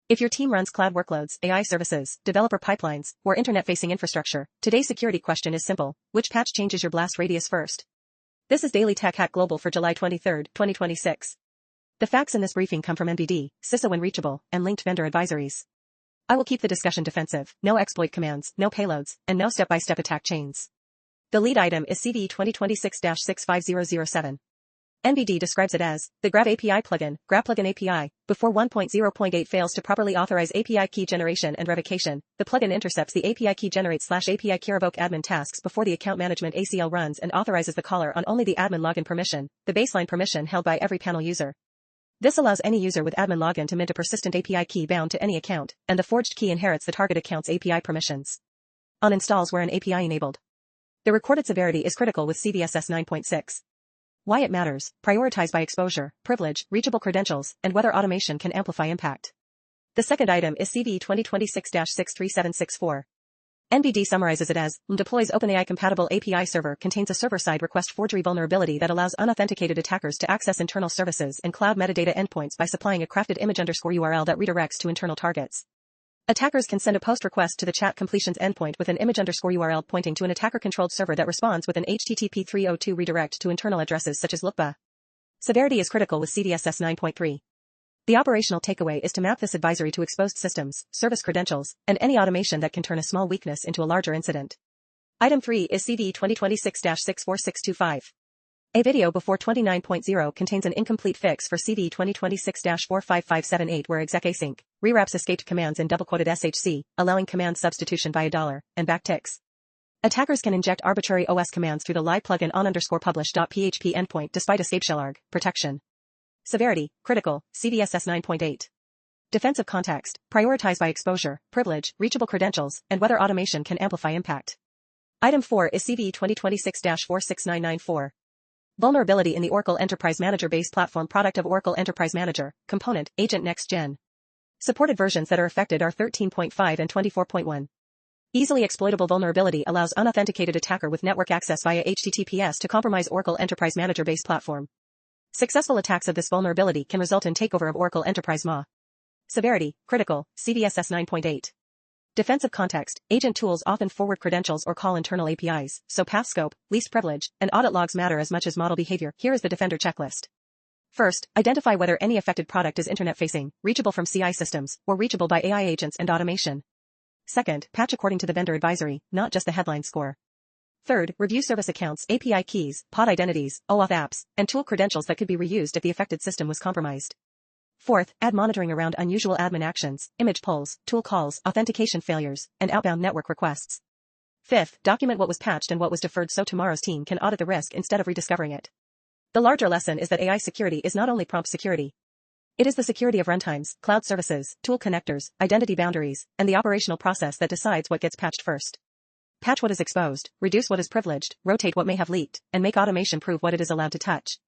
If your team runs cloud workloads, AI services, developer pipelines, or internet-facing infrastructure, today's security question is simple. Which patch changes your blast radius first? This is Daily Tech Hack Global for July 23, 2026. The facts in this briefing come from NBD, CISA when reachable, and linked vendor advisories. I will keep the discussion defensive, no exploit commands, no payloads, and no step-by-step attack chains. The lead item is CVE-2026-65007. NBD describes it as the Grab API plugin, Grab plugin API. Before 1.0.8 fails to properly authorize API key generation and revocation, the plugin intercepts the API key generates/API key revoke admin tasks before the account management ACL runs and authorizes the caller on only the admin login permission, the baseline permission held by every panel user. This allows any user with admin login to mint a persistent API key bound to any account, and the forged key inherits the target account's API permissions. On installs where an API enabled, the recorded severity is critical with CVSS 9.6. Why it matters: prioritize by exposure, privilege, reachable credentials, and whether automation can amplify impact. The second item is CVE 2026-65007. NBD summarizes it as, deploys OpenAI-compatible API server contains a server-side request forgery vulnerability that allows unauthenticated attackers to access internal services and cloud metadata endpoints by supplying a crafted image_URL that redirects to internal targets. Attackers can send a post request to the chat completions endpoint with an image_URL pointing to an attacker-controlled server that responds with an HTTP 302 redirect to internal addresses such as LUKBA. Severity is critical with CVSS 9.3. The operational takeaway is to map this advisory to exposed systems, service credentials, and any automation that can turn a small weakness into a larger incident. Item 3 is CVE 2026-64625. A video before 29.0 contains an incomplete fix for CVE 2026-45578 where exec async rewraps escaped commands in double-quoted SHC, allowing command substitution via $ and backticks. Attackers can inject arbitrary OS commands through the live plugin on_publish.php endpoint despite escape shell arg protection. Severity, critical, CVSS 9.8. Defensive context, prioritize by exposure, privilege, reachable credentials, and whether automation can amplify impact. Item 4 is CVE 2026-46994. Vulnerability in the Oracle Enterprise Manager base platform product of Oracle Enterprise Manager, component, agent next gen. Supported versions that are affected are 13.5 and 24.1. Easily exploitable vulnerability allows unauthenticated attacker with network access via HTTPS to compromise Oracle Enterprise Manager base platform. Successful attacks of this vulnerability can result in takeover of Oracle Enterprise MA. Severity, critical, CVSS 9.8. Defensive context, agent tools often forward credentials or call internal APIs, so path scope, least privilege, and audit logs matter as much as model behavior. Here is the defender checklist. First, identify whether any affected product is internet-facing, reachable from CI systems, or reachable by AI agents and automation. Second, patch according to the vendor advisory, not just the headline score. Third, review service accounts, API keys, pod identities, OAuth apps, and tool credentials that could be reused if the affected system was compromised. Fourth, add monitoring around unusual admin actions, image pulls, tool calls, authentication failures, and outbound network requests. Fifth, document what was patched and what was deferred so tomorrow's team can audit the risk instead of rediscovering it. The larger lesson is that AI security is not only prompt security. It is the security of runtimes, cloud services, tool connectors, identity boundaries, and the operational process that decides what gets patched first. Patch what is exposed, reduce what is privileged, rotate what may have leaked, and make automation prove what it is allowed to touch.